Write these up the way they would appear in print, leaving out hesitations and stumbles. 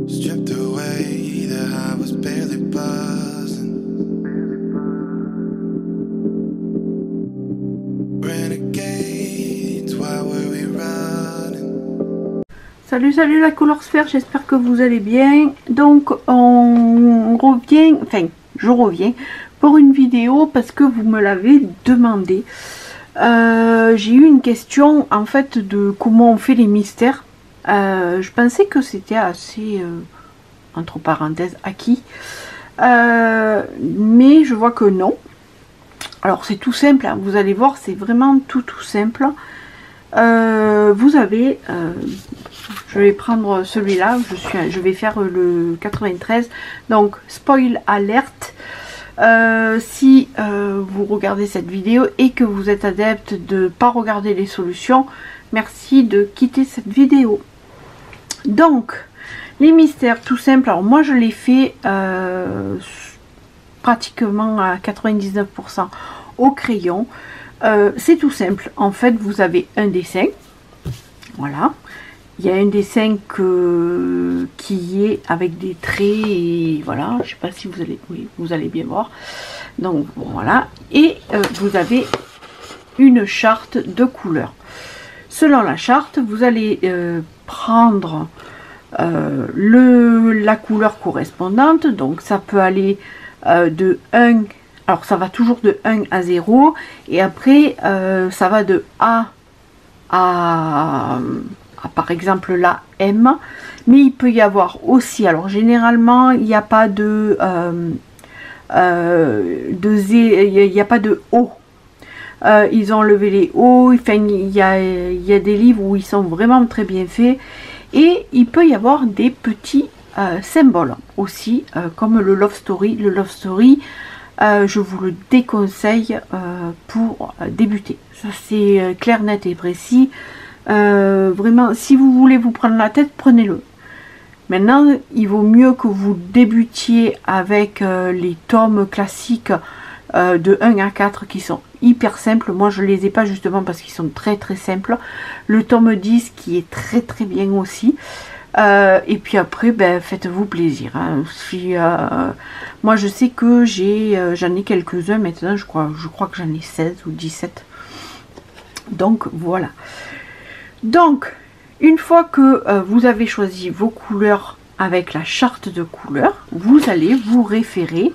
Stripped away, the high was barely buzzing. Renegades, why were we running? Salut, salut la couleur sphère, j'espère que vous allez bien. Donc on revient, enfin je reviens pour une vidéo parce que vous me l'avez demandé. J'ai eu une question en fait de comment on fait les mystères. Je pensais que c'était assez, entre parenthèses, acquis. Mais je vois que non. Alors c'est tout simple, hein. Vous allez voir, c'est vraiment tout simple. Vous avez, je vais prendre celui-là, je vais faire le 93. Donc spoil alerte. Si vous regardez cette vidéo et que vous êtes adepte de ne pas regarder les solutions, merci de quitter cette vidéo. Donc les mystères tout simple, alors moi je l'ai fait pratiquement à 99% au crayon. C'est tout simple, en fait vous avez un dessin, voilà, il y a un dessin qui est avec des traits et voilà, je sais pas si vous allez, oui, vous allez bien voir, donc voilà, et vous avez une charte de couleurs. Selon la charte, vous allez prendre la couleur correspondante, donc ça peut aller de 1, alors ça va toujours de 1 à 0, et après ça va de A à par exemple la M, mais il peut y avoir aussi, alors généralement il n'y a pas de Z, il n'y a pas de O. Ils ont enlevé les O, enfin il y a des livres où ils sont vraiment très bien faits, et il peut y avoir des petits symboles aussi, comme le Love Story. Le Love Story, je vous le déconseille pour débuter. Ça c'est clair, net et précis. Vraiment, si vous voulez vous prendre la tête, prenez-le. Maintenant, il vaut mieux que vous débutiez avec les tomes classiques de 1 à 4 qui sont hyper simples. Moi, je les ai pas justement parce qu'ils sont très simples. Le tome 10 qui est très bien aussi. Et puis après, ben, faites-vous plaisir. Hein. Si, moi, je sais que j'en ai quelques-uns maintenant. Je crois que j'en ai 16 ou 17. Donc, voilà. Donc, une fois que vous avez choisi vos couleurs avec la charte de couleurs, vous allez vous référer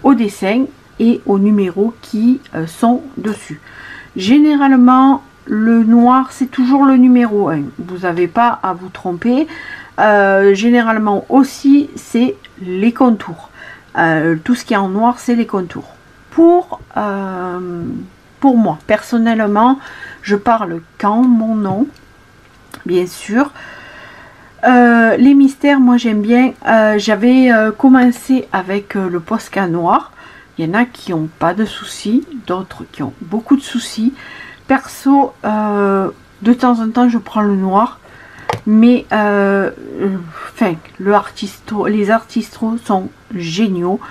au dessin et aux numéros qui sont dessus. Généralement, le noir, c'est toujours le numéro 1. Vous n'avez pas à vous tromper. Généralement aussi, c'est les contours. Tout ce qui est en noir, c'est les contours. Pour moi, personnellement, je parle qu'en mon nom, bien sûr. Les mystères, moi j'aime bien. J'avais commencé avec le Posca noir. Il y en a qui n'ont pas de soucis, d'autres qui ont beaucoup de soucis. Perso, de temps en temps, je prends le noir. Mais, enfin, les artistros sont géniaux.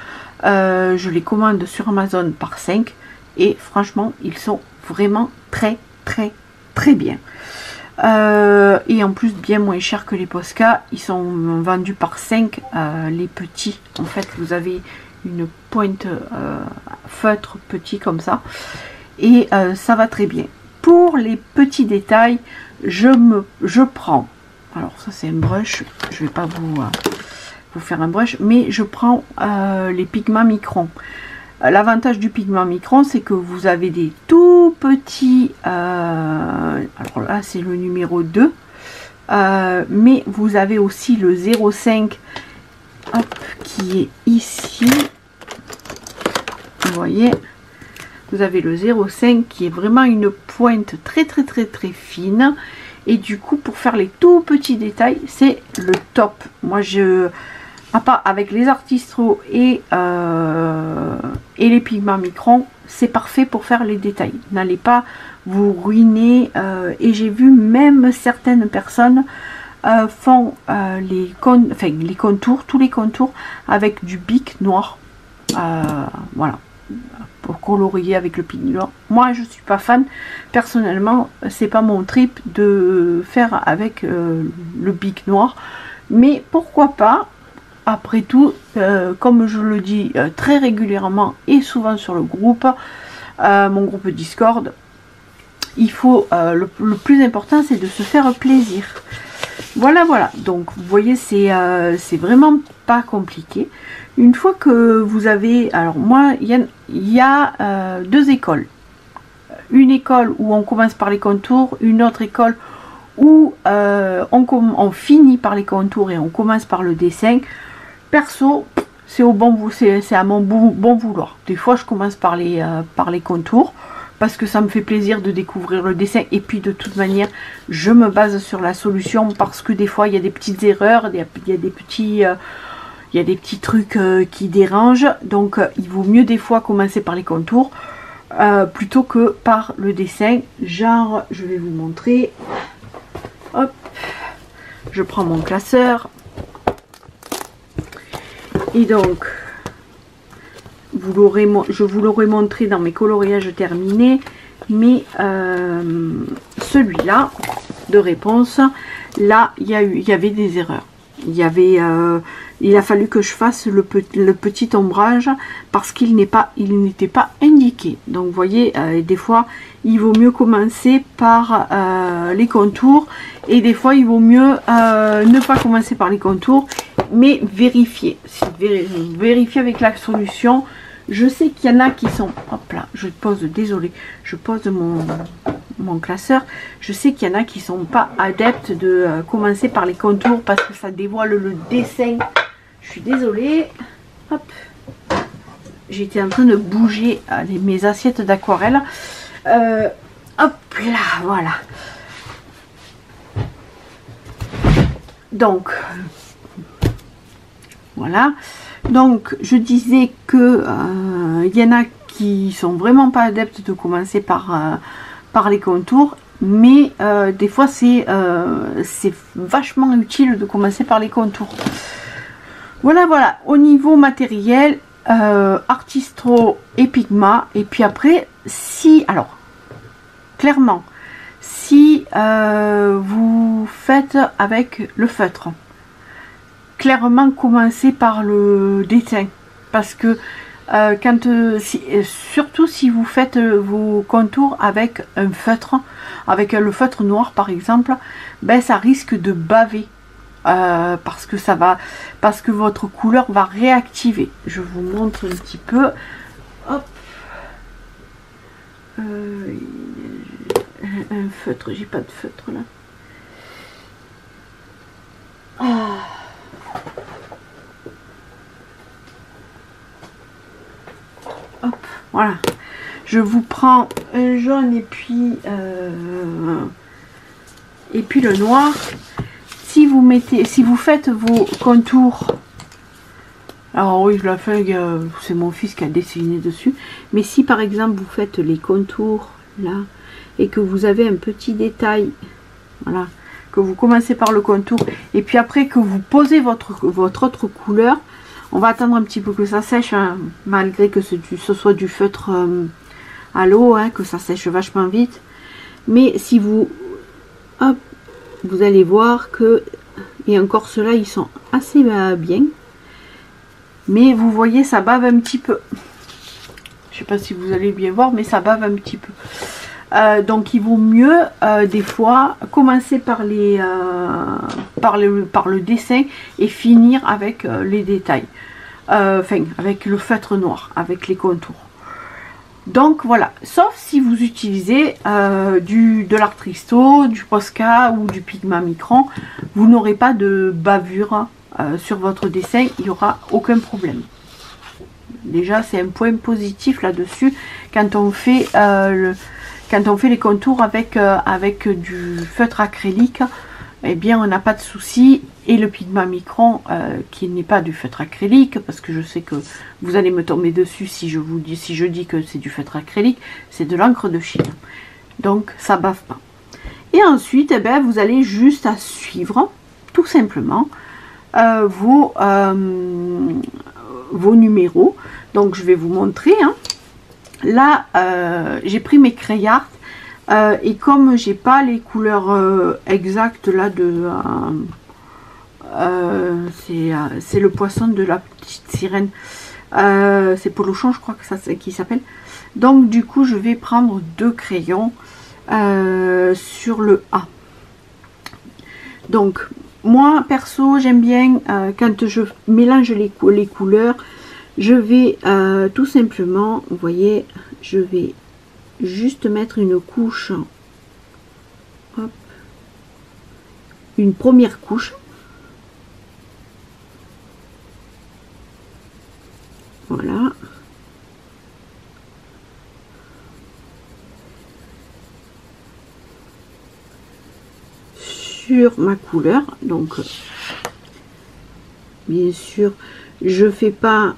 Je les commande sur Amazon par 5. Et franchement, ils sont vraiment très bien. Et en plus, bien moins cher que les Posca. Ils sont vendus par 5, les petits. En fait, vous avez une pointe feutre petit comme ça, et ça va très bien. Pour les petits détails, je prends, alors ça c'est un brush, je vais pas vous faire un brush, mais je prends les pigments Micron. L'avantage du pigment Micron, c'est que vous avez des tout petits, alors là c'est le numéro 2, mais vous avez aussi le 0,5, hop, qui est ici. Vous voyez, vous avez le 0,5 qui est vraiment une pointe très fine, et du coup pour faire les tout petits détails, c'est le top. Moi à part avec les artistros et les pigments Micron, c'est parfait pour faire les détails. N'allez pas vous ruiner, et j'ai vu même certaines personnes font les contours, tous les contours avec du bic noir, voilà, pour colorier avec le pigment. Moi je suis pas fan personnellement, c'est pas mon trip de faire avec le bic noir. Mais pourquoi pas, après tout, comme je le dis très régulièrement et souvent sur le groupe, mon groupe Discord, il faut, le plus important, c'est de se faire plaisir. Voilà, voilà. Donc, vous voyez, c'est vraiment pas compliqué. Une fois que vous avez... Alors, moi, il y a 2 écoles. Une école où on commence par les contours, une autre école où on finit par les contours et on commence par le dessin. Perso, c'est à mon bon vouloir. Des fois, je commence par les contours parce que ça me fait plaisir de découvrir le dessin, et puis de toute manière je me base sur la solution parce que des fois il y a des petites erreurs, il y a des petits trucs qui dérangent, donc il vaut mieux des fois commencer par les contours plutôt que par le dessin. Genre, je vais vous montrer, hop, je prends mon classeur et donc je vous l'aurais montré dans mes coloriages terminés, mais celui-là de réponse, là il y avait des erreurs. Il a fallu que je fasse le petit ombrage parce qu'il n'était pas indiqué. Donc vous voyez, des fois il vaut mieux commencer par les contours, et des fois il vaut mieux ne pas commencer par les contours, mais vérifier avec la solution. Je sais qu'il y en a qui sont, hop là, je pose mon classeur. Je sais qu'il y en a qui sont pas adeptes de commencer par les contours parce que ça dévoile le dessin. Je suis désolée. Hop, j'étais en train de bouger mes assiettes d'aquarelle. Hop là, voilà. Donc voilà. Donc je disais que il y en a qui sont vraiment pas adeptes de commencer par les contours, mais des fois c'est vachement utile de commencer par les contours. Voilà, voilà, au niveau matériel, Artistro et Pigma. Et puis après, alors clairement, si vous faites avec le feutre, clairement commencez par le dessin, parce que surtout si vous faites vos contours avec un feutre, avec le feutre noir par exemple, ben ça risque de baver parce que votre couleur va réactiver. Je vous montre un petit peu. Hop, un feutre, j'ai pas de feutre là. Hop, voilà. Je vous prends un jaune et puis le noir. Si vous faites vos contours, alors oui, je la fais, c'est mon fils qui a dessiné dessus. Mais si par exemple vous faites les contours là et que vous avez un petit détail, voilà, que vous commencez par le contour et puis après que vous posez votre autre couleur, on va attendre un petit peu que ça sèche, hein, malgré que ce soit du feutre à l'eau, hein, que ça sèche vachement vite. Mais si vous, hop, vous allez voir que, et encore ceux-là, ils sont assez bien. Mais vous voyez, ça bave un petit peu. Je sais pas si vous allez bien voir, mais ça bave un petit peu. Donc il vaut mieux des fois commencer par le dessin et finir avec les détails, enfin avec le feutre noir, avec les contours. Donc voilà, sauf si vous utilisez de l'Artristo, du Posca ou du Pigma Micron, vous n'aurez pas de bavure sur votre dessin, il n'y aura aucun problème. Déjà c'est un point positif là-dessus quand on fait les contours avec du feutre acrylique, eh bien on n'a pas de souci. Et le Pigma Micron qui n'est pas du feutre acrylique, parce que je sais que vous allez me tomber dessus si je dis que c'est du feutre acrylique, c'est de l'encre de Chine, donc ça bave pas. Et ensuite, eh bien, vous allez juste à suivre tout simplement vos numéros. Donc je vais vous montrer, hein. Là j'ai pris mes crayons et comme j'ai pas les couleurs exactes là C'est le poisson de la petite sirène. C'est Polochon, je crois que ça qui s'appelle. Donc du coup, je vais prendre 2 crayons sur le A. Donc moi perso, j'aime bien quand je mélange les couleurs, je vais tout simplement, vous voyez, je vais juste mettre une couche, hop, une première couche. Voilà. Sur ma couleur, donc bien sûr je fais pas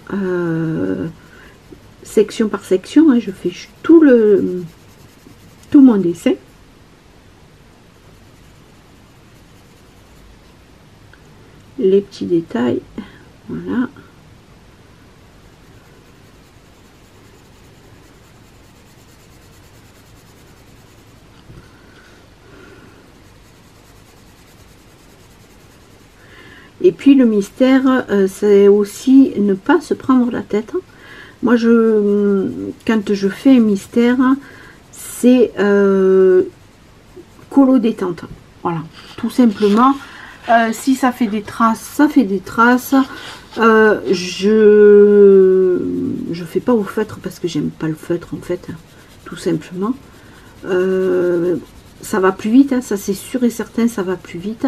section par section, hein, je fais tout mon dessin. Les petits détails, voilà. Et puis le mystère, c'est aussi ne pas se prendre la tête. Moi, quand je fais un mystère, c'est colo détente. Voilà, tout simplement. Si ça fait des traces, ça fait des traces. Je fais pas au feutre parce que j'aime pas le feutre en fait, tout simplement. Ça va plus vite, hein, ça c'est sûr et certain, ça va plus vite.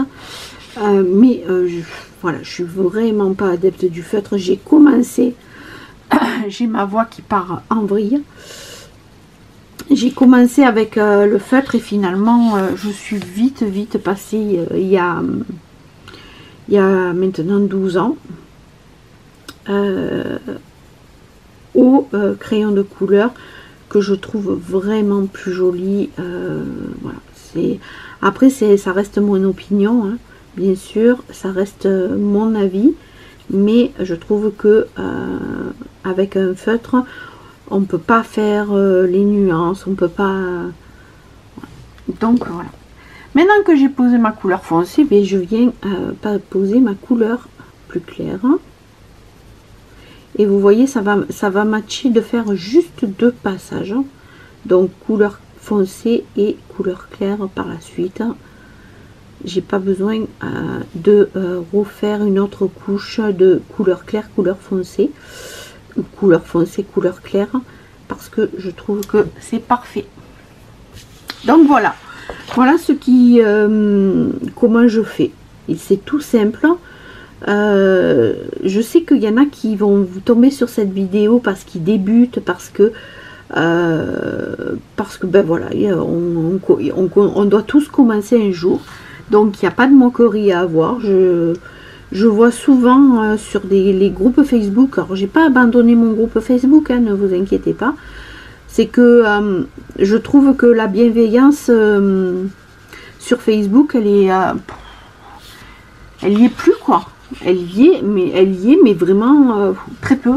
Voilà, je suis vraiment pas adepte du feutre. J'ai commencé, j'ai ma voix qui part en vrille. J'ai commencé avec le feutre et finalement je suis vite passée il y a maintenant 12 ans au crayon de couleur que je trouve vraiment plus joli. Voilà, après ça reste mon opinion, hein. Bien sûr, ça reste mon avis, mais je trouve que avec un feutre, on peut pas faire les nuances, on peut pas. Donc voilà. Maintenant que j'ai posé ma couleur foncée, ben, je viens poser ma couleur plus claire. Et vous voyez, ça va matcher de faire juste 2 passages. Donc couleur foncée et couleur claire par la suite. J'ai pas besoin de refaire une autre couche de couleur claire, couleur foncée, ou couleur foncée, couleur claire, parce que je trouve que c'est parfait. Donc voilà, voilà ce qui, comment je fais. Et c'est tout simple. Je sais qu'il y en a qui vont vous tomber sur cette vidéo parce qu'ils débutent, parce que ben voilà, on doit tous commencer un jour. Donc il n'y a pas de moquerie à avoir. Je vois souvent sur les groupes Facebook, alors j'ai pas abandonné mon groupe Facebook, hein, ne vous inquiétez pas. C'est que je trouve que la bienveillance sur Facebook, elle y est plus quoi. Elle y est, mais vraiment très peu.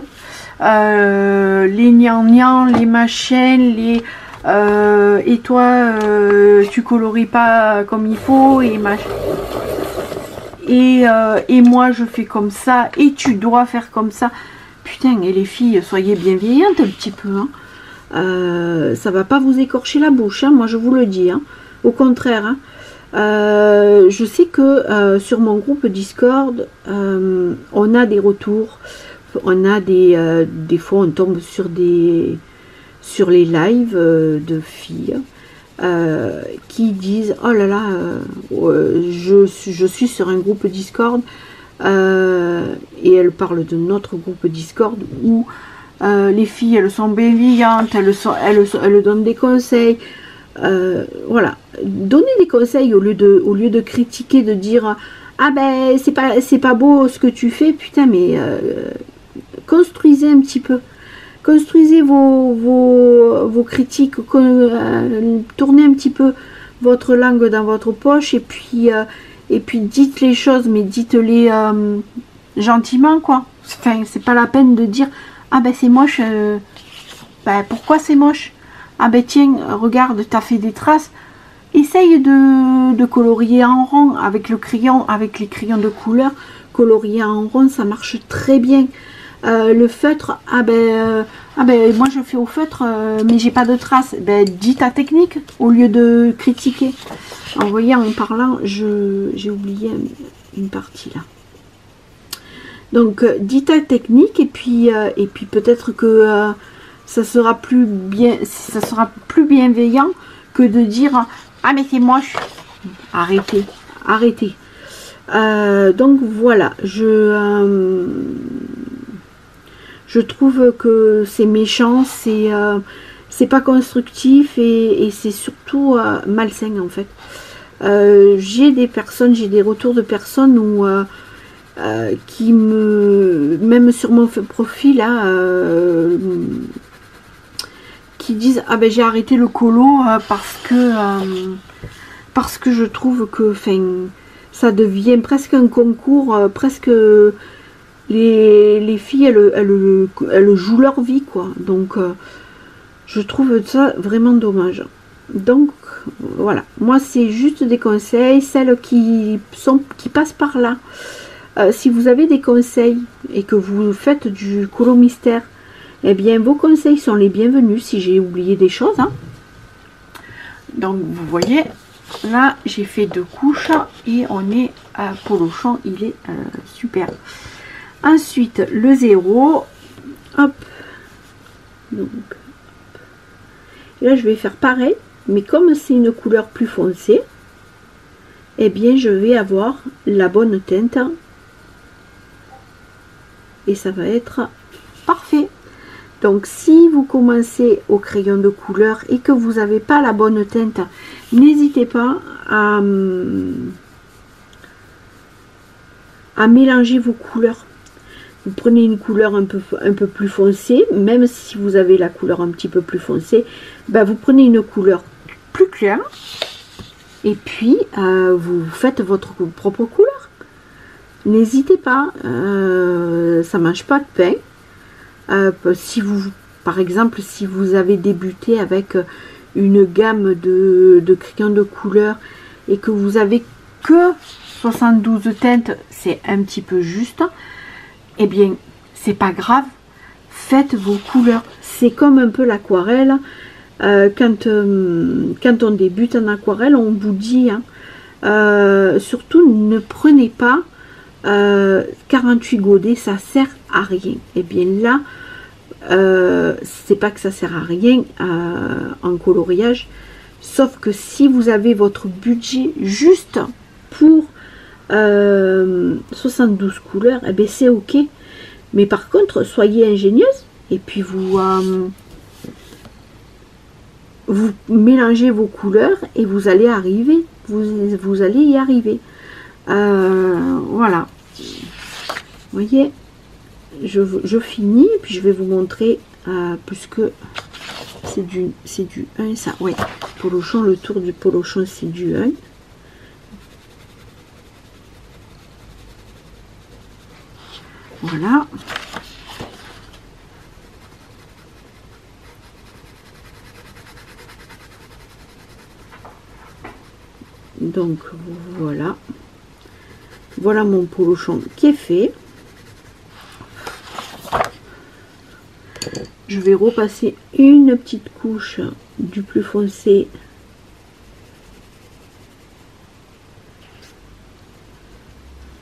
Les gnangnans, les machins, les et toi tu coloris pas comme il faut et moi je fais comme ça et tu dois faire comme ça. Putain, et les filles, soyez bienveillantes un petit peu, hein. Ça va pas vous écorcher la bouche, hein, moi je vous le dis, hein. Au contraire, hein. Je sais que sur mon groupe Discord on a des retours, on a des fois on tombe sur les lives de filles qui disent oh là là, je suis sur un groupe Discord et elles parlent de notre groupe Discord où les filles elles sont bienveillantes, elles donnent des conseils. Voilà, donner des conseils au lieu de critiquer, de dire ah ben c'est pas beau ce que tu fais, putain, mais construisez un petit peu. Construisez vos critiques, tournez un petit peu votre langue dans votre poche et puis dites les choses, mais dites-les gentiment, quoi. Enfin, c'est pas la peine de dire ah ben c'est moche, ben pourquoi c'est moche? Ah ben tiens, regarde, t'as fait des traces. essaye de colorier en rond avec le crayon, avec les crayons de couleur. Colorier en rond, ça marche très bien. Le feutre, moi je fais au feutre, mais j'ai pas de traces. Dis ta technique au lieu de critiquer. En voyant, en parlant, j'ai oublié une partie là. Donc dis ta technique et puis peut-être que ça sera plus bienveillant que de dire ah mais c'est moche. Arrêtez, arrêtez. Donc voilà, je trouve que c'est méchant, c'est pas constructif et c'est surtout malsain en fait. J'ai des retours de personnes où qui même sur mon profil là, qui disent ah ben j'ai arrêté le colo parce que je trouve que ça devient presque un concours, presque les filles elles jouent leur vie quoi. Donc je trouve ça vraiment dommage. Donc voilà, moi c'est juste des conseils, celles qui passent par là. Si vous avez des conseils et que vous faites du colo mystère, eh bien vos conseils sont les bienvenus si j'ai oublié des choses. Hein. Donc vous voyez, là j'ai fait 2 couches et on est à polochon, il est super. Ensuite le 0, hop, donc là je vais faire pareil, mais comme c'est une couleur plus foncée, eh bien je vais avoir la bonne teinte et ça va être parfait. Donc si vous commencez au crayon de couleur et que vous n'avez pas la bonne teinte, n'hésitez pas à mélanger vos couleurs. Vous prenez une couleur un peu plus foncée, même si vous avez la couleur un petit peu plus foncée, vous prenez une couleur plus claire et puis vous faites votre propre couleur. N'hésitez pas, ça mange pas de pain. Si vous, par exemple, si vous avez débuté avec une gamme de crayons de couleur et que vous avez que 72 teintes, c'est un petit peu juste, eh bien c'est pas grave, faites vos couleurs. C'est comme un peu l'aquarelle. Quand on débute en aquarelle, on vous dit surtout ne prenez pas 48 godets, ça sert à rien. Et bien là, c'est pas que ça sert à rien en coloriage, sauf que si vous avez votre budget juste pour 72 couleurs, et bien c'est ok. Mais par contre, soyez ingénieuse et puis vous mélangez vos couleurs et vous allez arriver. Vous allez y arriver. Voilà. Vous voyez, je finis, puis je vais vous montrer, puisque c'est du 1, ça, ouais, polochon, le tour du polochon, c'est du 1. Voilà. Donc, voilà. Voilà mon polochon qui est fait. Je vais repasser une petite couche du plus foncé.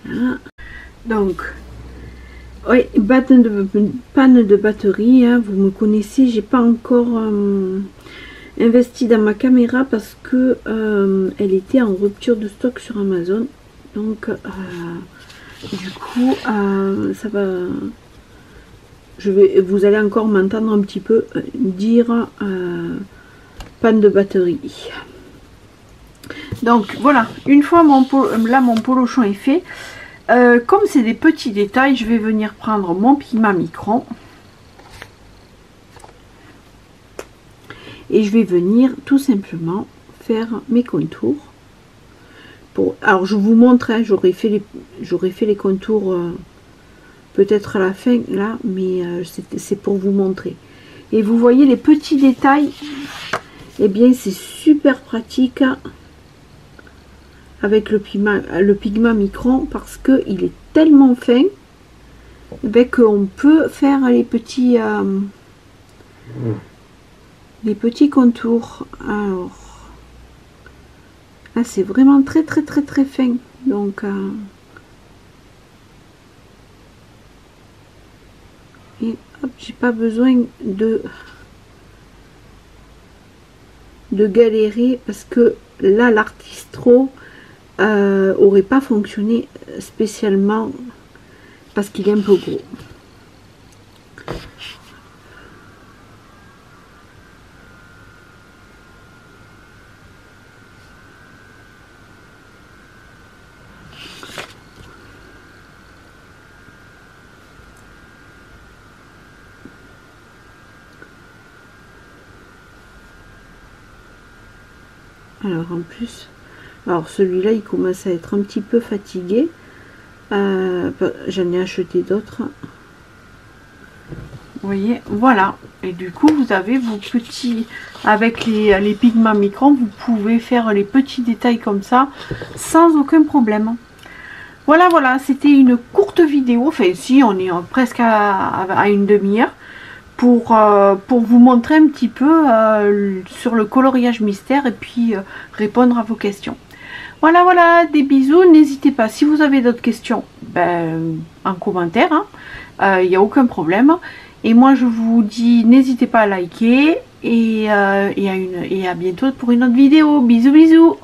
Voilà. Donc, oui, panne de batterie, hein, vous me connaissez, j'ai pas encore investi dans ma caméra parce que elle était en rupture de stock sur Amazon. Donc, du coup, ça va... vous allez encore m'entendre un petit peu dire panne de batterie. Donc, voilà. Une fois mon polochon est fait, comme c'est des petits détails, je vais venir prendre mon Pima Micron. Et je vais venir tout simplement faire mes contours. Alors je vous montre, hein, j'aurais fait les contours peut-être à la fin là, mais c'est pour vous montrer. Et vous voyez les petits détails, et bien c'est super pratique avec le pigment Micron parce qu'il est tellement fin qu'on peut faire les petits contours. Alors là c'est vraiment très fin, donc et hop, j'ai pas besoin de galérer parce que là l'artistro aurait pas fonctionné spécialement parce qu'il est un peu gros. Alors en plus, alors celui-là il commence à être un petit peu fatigué. J'en ai acheté d'autres. Vous voyez, voilà. Et du coup, vous avez vos petits, avec les pigments Micron, vous pouvez faire les petits détails comme ça, sans aucun problème. Voilà, voilà, c'était une courte vidéo. Enfin, si, on est presque à une demi-heure. Pour vous montrer un petit peu sur le coloriage mystère et puis répondre à vos questions. Voilà, voilà, des bisous. N'hésitez pas, si vous avez d'autres questions, en commentaire, il n'y a aucun problème. Et moi, je vous dis, n'hésitez pas à liker et à bientôt pour une autre vidéo. Bisous, bisous.